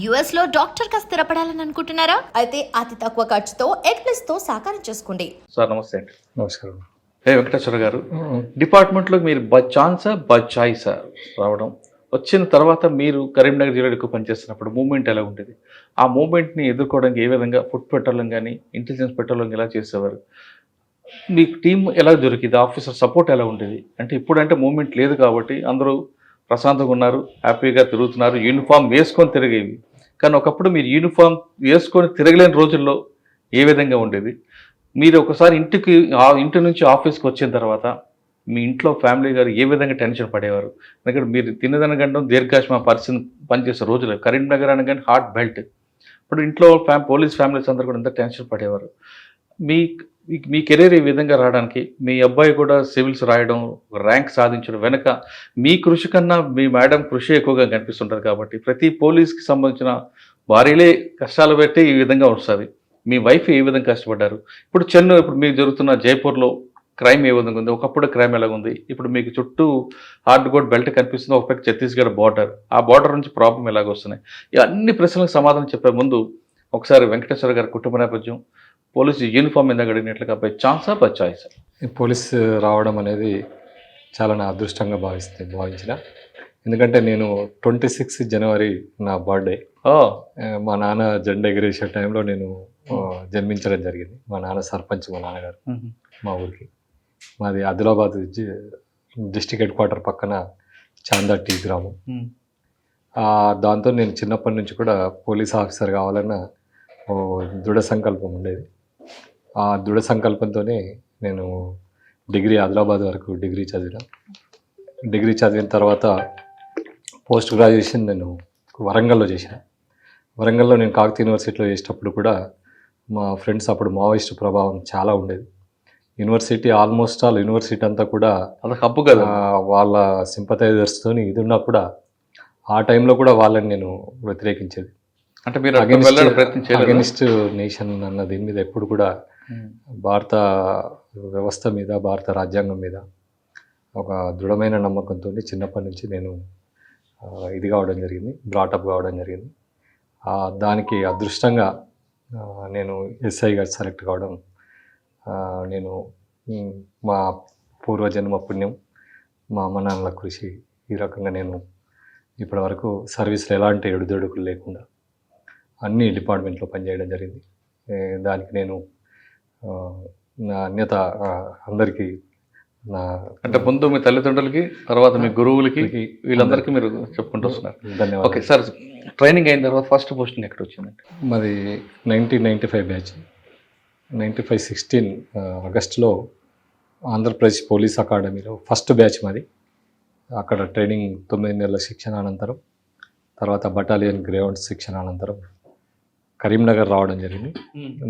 US లో doctor గా స్థిరపడాలని అనుకుంటున్నారా? అయితే అతి తక్కువ ఖర్చుతో ఎగ్ప్లస్ తో సాకారం చేసుకోండి. సార్ నమస్తే అండి. నమస్కారం. వెంకటేశ్వర గారు, డిపార్ట్మెంట్లో మీరు బై ఛాన్సా బై చాయిసా రావడం? వచ్చిన తర్వాత మీరు కరీంనగర్ జిల్లాలో ఎక్కువ పనిచేస్తున్నప్పుడు మూవ్మెంట్ ఎలా ఉండేది? ఆ మూవ్మెంట్ని ఎదుర్కోవడానికి ఏ విధంగా ఫుడ్ పెట్టడం కానీ ఇంటెలిజెన్స్ పెట్టడం ఎలా చేసేవారు? మీకు టీం ఎలా దొరికింది? ఆఫీసర్ సపోర్ట్ ఎలా ఉండేది? అంటే ఇప్పుడంటే మూవ్మెంట్ లేదు కాబట్టి అందరూ ప్రశాంతంగా ఉన్నారు, హ్యాపీగా తిరుగుతున్నారు, యూనిఫామ్ వేసుకొని తిరిగేవి. కానీ ఒకప్పుడు మీరు యూనిఫామ్ వేసుకొని తిరగలేని రోజుల్లో ఏ విధంగా ఉండేది? మీరు ఒకసారి ఇంటి నుంచి ఆఫీస్కి వచ్చిన తర్వాత మీ ఇంట్లో ఫ్యామిలీ గారు ఏ విధంగా టెన్షన్ పడేవారు? ఎందుకంటే మీరు తిన్నదనగండం దీర్ఘాశ్మ పరిస్థితి పనిచేసే రోజులు కరీంనగర్ అనగానే హార్ట్ బెల్ట్. ఇప్పుడు ఇంట్లో పోలీస్ ఫ్యామిలీస్ అందరూ కూడా ఎంత టెన్షన్ పడేవారు? మీ మీ కెరీర్ ఈ విధంగా రావడానికి మీ అబ్బాయి కూడా సివిల్స్ రాయడం, ర్యాంక్ సాధించడం వెనక మీ కృషి కన్నా మీ మేడం కృషి ఎక్కువగా కనిపిస్తుంటుంది. కాబట్టి ప్రతి పోలీస్కి సంబంధించిన భార్యలే కష్టాలు పెట్టి ఈ విధంగా వస్తుంది. మీ వైఫ్ ఏ విధంగా కష్టపడ్డారు? ఇప్పుడు మీకు జరుగుతున్న జైపూర్లో క్రైమ్ ఏ విధంగా ఉంది? ఒకప్పుడు క్రైమ్ ఎలా ఉంది? ఇప్పుడు మీకు చుట్టూ హార్డ్ కోడ్ బెల్ట్ కనిపిస్తుంది, ఒక పక్క ఛత్తీస్గఢ్ బార్డర్, ఆ బార్డర్ నుంచి ప్రాబ్లం ఎలాగ వస్తున్నాయి? ఈ అన్ని ప్రశ్నలకు సమాధానం చెప్పే ముందు ఒకసారి వెంకటేశ్వర గారి కుటుంబ నేపథ్యం, పోలీసు యూనిఫామ్ ఇందాక అడిగినట్లుగా బై ఛాన్సా బై చాయిస్? పోలీస్ రావడం అనేది చాలా నా అదృష్టంగా భావించిన. ఎందుకంటే నేను 26 జనవరి నా బర్త్డే. మా నాన్న జెండా ఎగిరేసే టైంలో నేను జన్మించడం జరిగింది. మా నాన్న సర్పంచ్, మా నాన్నగారు మా ఊరికి. మాది ఆదిలాబాద్ డిస్టిక్ హెడ్ క్వార్టర్ పక్కన చాందట్టి గ్రామం. దాంతో నేను చిన్నప్పటి నుంచి కూడా పోలీస్ ఆఫీసర్ కావాలన్న దృఢ సంకల్పం ఉండేది. ఆ దృఢ సంకల్పంతోనే నేను ఆదిలాబాద్ వరకు డిగ్రీ చదివిన తర్వాత పోస్ట్ గ్రాడ్యుయేషన్ నేను వరంగల్లో చేశాను. వరంగల్లో నేను కాకతీయ యూనివర్సిటీలో చేసేటప్పుడు కూడా మా ఫ్రెండ్స్ అప్పుడు మావోయిస్ట్ ప్రభావం చాలా ఉండేది. ఆల్మోస్ట్ ఆల్ యూనివర్సిటీ అంతా కూడా హబ్బు కదా, వాళ్ళ సింపథైజర్స్తో ఇది ఉన్నా కూడా ఆ టైంలో కూడా వాళ్ళని నేను వ్యతిరేకించేది. అంటే మీరు అగెనిస్ట్ నేషన్ అన్న దీని మీద ఎప్పుడు కూడా భారత వ్యవస్థ మీద, భారత రాజ్యాంగం మీద ఒక దృఢమైన నమ్మకంతో చిన్నప్పటి నుంచి నేను ఇది కావడం జరిగింది, బ్రాటప్ కావడం జరిగింది. దానికి అదృష్టంగా నేను ఎస్ఐగా సెలెక్ట్ కావడం నేను మా పూర్వజన్మ పుణ్యం, మా అమ్మ నాన్నల కృషి. ఈ రకంగా నేను ఇప్పటి వరకు సర్వీస్లో ఎలాంటి ఎడుదొడుకులు లేకుండా అన్ని డిపార్ట్మెంట్లో పనిచేయడం జరిగింది. దానికి నేను నా అన్యత అందరికీ అంటే ముందు మీ తల్లిదండ్రులకి, తర్వాత మీ గురువులకి, వీళ్ళందరికీ మీరు చెప్పుకుంటూ వస్తున్నారు. ధన్యవాదాలు. ఓకే సార్, ట్రైనింగ్ అయిన తర్వాత ఫస్ట్ పోస్టింగ్ ఎక్కడ వచ్చిందండి? మాది 1995 బ్యాచ్. 16 ఆగస్టులో ఆంధ్రప్రదేశ్ పోలీస్ అకాడమీలో ఫస్ట్ బ్యాచ్ మాది. అక్కడ ట్రైనింగ్ 9 నెలల శిక్షణ అనంతరం, తర్వాత బటాలియన్ గ్రౌండ్ శిక్షణ అనంతరం కరీంనగర్ రావడం జరిగింది.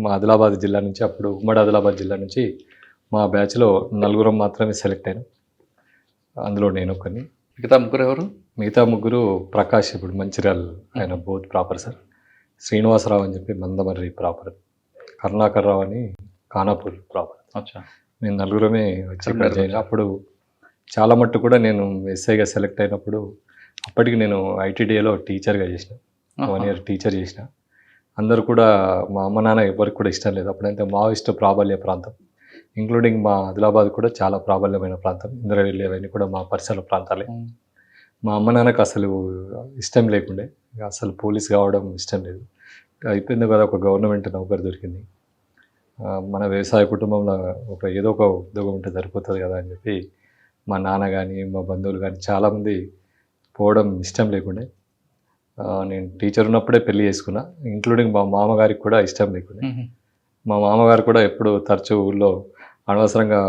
మా ఆదిలాబాద్ జిల్లా నుంచి, అప్పుడు ఉమ్మడి ఆదిలాబాద్ జిల్లా నుంచి మా బ్యాచ్లో 4 మాత్రమే సెలెక్ట్ అయినాం. అందులో నేను ఒకరిని. మిగతా ముగ్గురు ప్రకాష్, ఇప్పుడు మంచిర్యాల, ఆయన బోత్ ప్రాపర్ సార్. శ్రీనివాసరావు అని చెప్పి మందమర్రి ప్రాపర్, కరుణాకర్ రావు అని ఖానాపూర్ ప్రాపర్. మేము 4 వచ్చి పనిచేయాలి. అప్పుడు చాలా మట్టు కూడా నేను ఎస్ఐగా సెలెక్ట్ అయినప్పుడు అప్పటికి నేను ఐటీడీఏలో టీచర్గా చేసిన, 1 ఇయర్ టీచర్ చేసిన. అందరూ కూడా మా అమ్మ నాన్న ఎవరికి కూడా ఇష్టం లేదు. అప్పుడైతే మావోయిస్ట్ ప్రాబల్య ప్రాంతం, ఇంక్లూడింగ్ మా ఆదిలాబాద్ కూడా చాలా ప్రాబల్యమైన ప్రాంతం. ఇంద్రవెల్లి అవన్నీ కూడా మా పరిసర ప్రాంతాలే. మా అమ్మ నాన్నకు అసలు ఇష్టం లేకుండే, అసలు పోలీస్ కావడం ఇష్టం లేదు. అయిపోయింది కదా, ఒక గవర్నమెంట్ నౌకరు దొరికింది, మన వ్యవసాయ కుటుంబంలో ఏదో ఒక ఉద్యోగం ఉంటే సరిపోతుంది కదా అని చెప్పి మా నాన్న కానీ మా బంధువులు కానీ చాలామంది పోవడం ఇష్టం లేకుండే. నేను టీచర్ ఉన్నప్పుడే పెళ్లి చేసుకున్నా, ఇంక్లూడింగ్ మా మామగారికి కూడా ఇష్టం లేకుండే. మా మామగారు కూడా ఎప్పుడు తరచూ ఊళ్ళో అనవసరంగా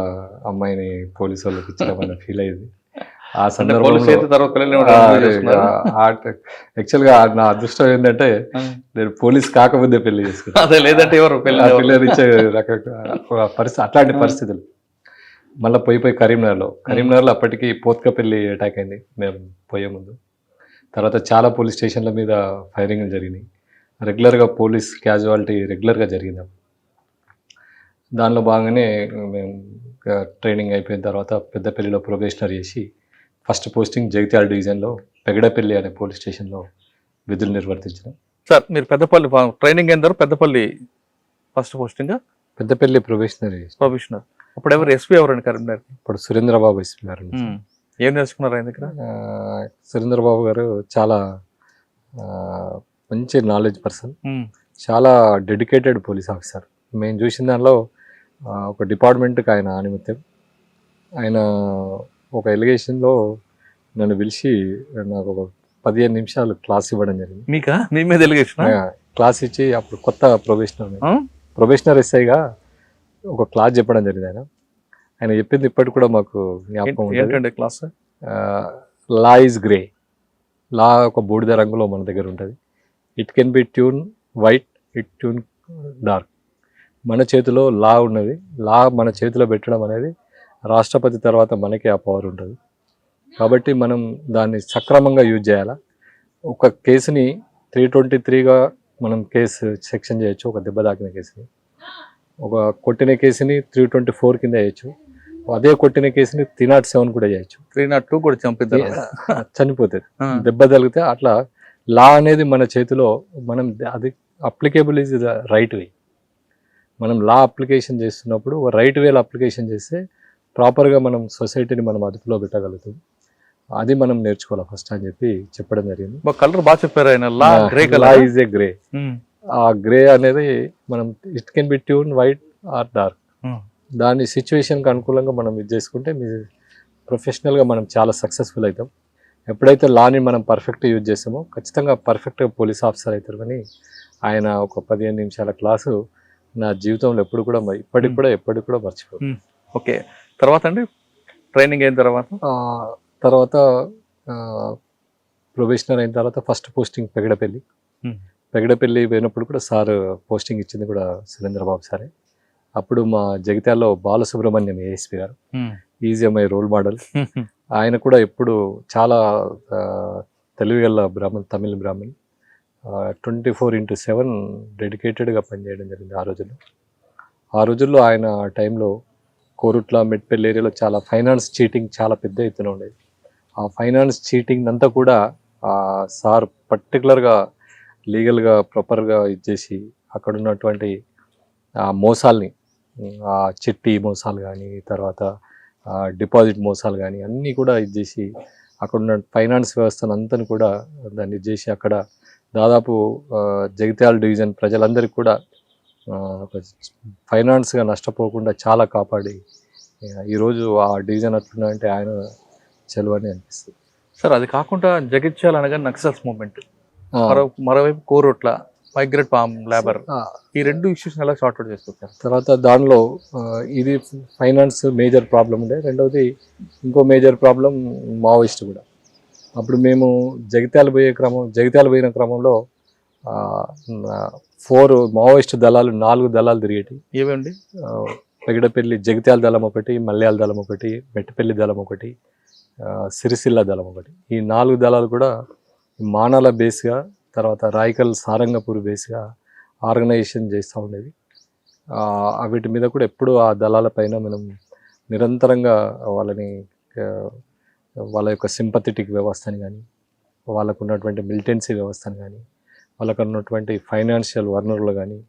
అమ్మాయిని పోలీసు వాళ్ళకి ఇచ్చామని ఫీల్ అయ్యింది. ఆ సందర్భంలో యాక్చువల్గా నా అదృష్టం ఏంటంటే నేను పోలీస్ కాకముందే పెళ్లి చేసుకున్నాను, లేదంటే పిల్లలు ఇచ్చే పరిస్థితి, అట్లాంటి పరిస్థితులు. మళ్ళీ పోయి కరీంనగర్లో అప్పటికి పోత్కపల్లి అటాక్ అయింది మేము పోయే ముందు. తర్వాత చాలా పోలీస్ స్టేషన్ల మీద ఫైరింగ్లు జరిగినాయి. రెగ్యులర్గా పోలీస్ క్యాజువాలిటీ రెగ్యులర్గా జరిగింది. దానిలో భాగంగానే మేము ట్రైనింగ్ అయిపోయిన తర్వాత పెద్దపల్లిలో ప్రొబేషనరీ చేసి ఫస్ట్ పోస్టింగ్ జగిత్యాల డివిజన్లో పెగడపల్లి అనే పోలీస్ స్టేషన్లో విధులు నిర్వర్తించినాం. సార్ మీరు పెద్దపల్లి ట్రైనింగ్ అయిన తర్వాత Peddapalli first posting Peddapalli probationary. Professional. అప్పుడు ఎవరు ఎస్పీ ఎవరండి కరీంనగర్? ఇప్పుడు సురేంద్రబాబు ఎస్పీ గారు. ఏం నేర్చుకున్నారు ఆయన దగ్గర? సురేంద్రబాబు గారు చాలా మంచి నాలెడ్జ్ పర్సన్, చాలా డెడికేటెడ్ పోలీస్ ఆఫీసర్. మేము చూసిన దానిలో ఒక డిపార్ట్మెంట్కి ఆయన ఆనిమిత్యం. ఆయన ఒక ఎలిగేషన్లో నన్ను పిలిచి నాకు ఒక 15 నిమిషాలు క్లాస్ ఇవ్వడం జరిగింది. మీకా? మీ మీద ఎలిగేషన్? క్లాస్ ఇచ్చి అప్పుడు కొత్త ప్రొబేషనర్ ఎస్ఐగా ఒక క్లాస్ చెప్పడం జరిగింది. ఆయన చెప్పింది ఇప్పటికి కూడా మాకు జ్ఞాపకం ఏంటంటే class? Law is grey. Law ఒక బూడిద రంగులో మన దగ్గర ఉంటుంది. It can be tune white, it tune dark. మన చేతిలో లా ఉన్నది. లా మన చేతిలో పెట్టడం అనేది రాష్ట్రపతి తర్వాత మనకే ఆ పవర్ ఉంటుంది. కాబట్టి మనం దాన్ని సక్రమంగా యూజ్ చేయాలా. ఒక కేసుని 323గా మనం కేసు సెక్షన్ చేయొచ్చు. ఒక దెబ్బ తాకిన కేసుని, ఒక కొట్టిన కేసుని 324 కింద చేయొచ్చు. అదే కొట్టిన కేసుని 307 కూడా చేయొచ్చు. 302 కూడా చనిపోతుంది దెబ్బ తగిలితే. అట్లా లా అనేది మన చేతిలో, మనం అది applicable is the right way. మనం లా అప్లికేషన్ చేస్తున్నప్పుడు రైట్ వేలో అప్లికేషన్ చేస్తే ప్రాపర్గా మనం సొసైటీని మనం అదుపులో పెట్టగలుగుతాం. అది మనం నేర్చుకోవాలి ఫస్ట్ అని చెప్పి చెప్పడం జరిగింది. కలర్ బాగా చెప్పారు ఆయన. Law grey colour. Law is a grey. ఆ గ్రే అనేది మనం it can be tune white or dark. దాని సిచ్యువేషన్కి అనుకూలంగా మనం ఇది చేసుకుంటే మీ ప్రొఫెషనల్గా మనం చాలా సక్సెస్ఫుల్ అవుతాం. ఎప్పుడైతే లాని మనం పర్ఫెక్ట్ యూజ్ చేస్తామో ఖచ్చితంగా పర్ఫెక్ట్గా పోలీస్ ఆఫీసర్ అవుతారు. అని ఆయన ఒక 15 నిమిషాల క్లాసు నా జీవితంలో ఎప్పుడు కూడా ఇప్పటికి కూడా మర్చిపోదు. ఓకే. తర్వాత అండి ట్రైనింగ్ అయిన తర్వాత ప్రొబేషనర్ అయిన తర్వాత ఫస్ట్ పోస్టింగ్ పెగడపల్లి పోయినప్పుడు కూడా సార్ పోస్టింగ్ ఇచ్చింది కూడా సురేంద్రబాబు సారే. అప్పుడు మా జగిత్యాలలో బాలసుబ్రహ్మణ్యం ఏఎస్పీ గారు ఈజ్ మై రోల్ మోడల్. ఆయన కూడా ఎప్పుడు చాలా తెలివిగల తమిళ బ్రాహ్మణ్. 24/7 డెడికేటెడ్గా పనిచేయడం జరిగింది ఆ రోజుల్లో. ఆయన టైంలో కోరుట్ల, మెట్పల్లి ఏరియాలో చాలా ఫైనాన్స్ చీటింగ్ చాలా పెద్ద ఎత్తున ఉండేది. ఆ ఫైనాన్స్ చీటింగ్ అంతా కూడా సార్ పర్టికులర్గా లీగల్గా ప్రాపర్గా ఇచ్చేసి అక్కడ ఉన్నటువంటి ఆ మోసాల్ని, ఆ చిట్టి మోసాలు కానీ, తర్వాత డిపాజిట్ మోసాలు కానీ అన్నీ కూడా ఇచ్చేసి అక్కడ ఉన్న ఫైనాన్స్ వ్యవస్థను అంతని కూడా దాన్ని ఇచ్చేసి అక్కడ దాదాపు జగిత్యాల డివిజన్ ప్రజలందరికీ కూడా ఫైనాన్స్గా నష్టపోకుండా చాలా కాపాడి ఈరోజు ఆ డివిజన్ అట్లుందంటే ఆయన చెలువని అనిపిస్తుంది. సార్ అది కాకుండా జగిత్యాల అనగా నక్సల్స్ మూవ్మెంట్, మరోవైపు కోరుట్ల మైగ్రేట్ పామ్ లేబర్, ఈ రెండు ఇష్యూస్ ఎలా సార్ట్ అవుట్ చేసుకుంటారు? తర్వాత దానిలో ఇది ఫైనాన్స్ మేజర్ ప్రాబ్లం ఉండే. రెండవది ఇంకో మేజర్ ప్రాబ్లం మావోయిస్ట్ కూడా. అప్పుడు మేము జగిత్యాల పోయిన క్రమంలో 4 మావోయిస్ట్ దళాలు, 4 దళాలు తిరిగేటి. ఏమండి? పెగడపల్లి జగిత్యాల దళం ఒకటి, మల్యాల దళం ఒకటి, మెట్టపల్లి దళం ఒకటి, సిరిసిల్ల దళం ఒకటి. ఈ 4 దళాలు కూడా మానాల బేస్గా, తర్వాత రాయకల్ సారంగపూర్ బేస్గా ఆర్గనైజేషన్ చేస్తూ ఉండేది. వీటి మీద కూడా ఎప్పుడూ ఆ దళాల పైన మనం నిరంతరంగా వాళ్ళ యొక్క సింపథెటిక్ వ్యవస్థని కానీ, వాళ్ళకు ఉన్నటువంటి మిలిటెన్సీ వ్యవస్థని కానీ, వాళ్ళకు ఉన్నటువంటి ఫైనాన్షియల్ వనరులు కానీ,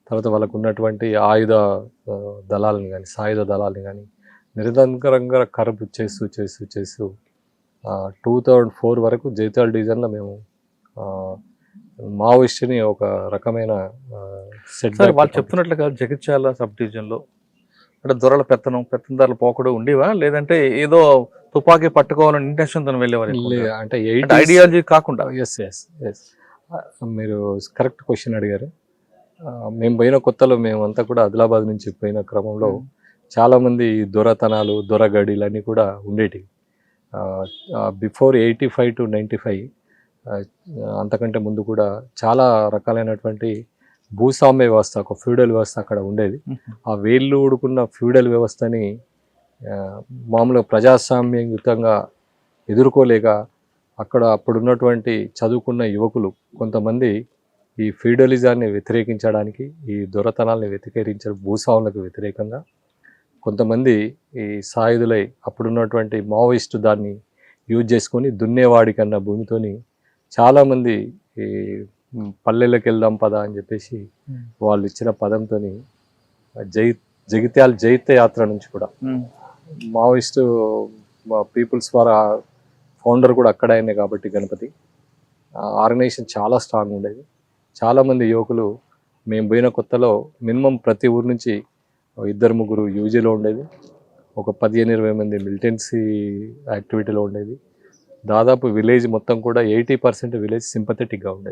తర్వాత వాళ్ళకు ఉన్నటువంటి ఆయుధ దళాలను కానీ, సాయుధ దళాలను కానీ నిరంతరంగా కరపు చేస్తూ 2004 వరకు జగిత్యాల డివిజన్లో మేము మావోయిస్ట్ని ఒక రకమైన వాళ్ళు చెప్తున్నట్లుగా జగిత్యాల సబ్ డివిజన్లో అంటే దొరల పెత్తందారుల పోకడు ఉండేవా, లేదంటే ఏదో తుపాకీ పట్టుకోవాలని ఇంటెన్షన్తో వెళ్ళేవారు? అంటే ఐడియాలజీ కాకుండా. ఎస్ మీరు కరెక్ట్ క్వశ్చన్ అడిగారు. మేము పోయిన కొత్తలో మేమంతా కూడా ఆదిలాబాద్ నుంచి పోయిన క్రమంలో చాలామంది దొరతనాలు, దొరగడీలు అన్నీ కూడా ఉండేటివి. బిఫోర్ 85 to 95 అంతకంటే ముందు కూడా చాలా రకాలైనటువంటి భూస్వామ్య వ్యవస్థ, ఒక ఫ్యూడల్ వ్యవస్థ అక్కడ ఉండేది. ఆ వేళ్ళు ఊడుకున్న ఫ్యూడల్ వ్యవస్థని మామూలుగా ప్రజాస్వామ్యయుతంగా ఎదుర్కోలేక అప్పుడున్నటువంటి చదువుకున్న యువకులు కొంతమంది ఈ ఫ్యూడలిజాన్ని వ్యతిరేకించడానికి, ఈ దొరతనాల్ని భూస్వాములకు వ్యతిరేకంగా కొంతమంది ఈ సాయుధులై అప్పుడున్నటువంటి మావోయిస్టు దాన్ని యూజ్ చేసుకొని దున్నేవాడి కన్నా భూమితోని చాలామంది ఈ పల్లెలకు వెళ్దాం పద అని చెప్పేసి వాళ్ళు ఇచ్చిన పదంతో జగిత్యాల జైత్య యాత్ర నుంచి కూడా మావోయిస్టు పీపుల్స్ ద్వారా ఫౌండర్ కూడా అక్కడ అయినాయి కాబట్టి గణపతి ఆర్గనైజేషన్ చాలా స్ట్రాంగ్ ఉండేది. చాలామంది యువకులు మేము పోయిన కొత్తలో మినిమం ప్రతి ఊరు నుంచి 2-3 యూజీలో ఉండేది, ఒక 15-20 మంది మిలిటెన్సీ యాక్టివిటీలో ఉండేది. దాదాపు విలేజ్ మొత్తం కూడా 80% విలేజ్ సింపథెటిక్గా ఉండేది.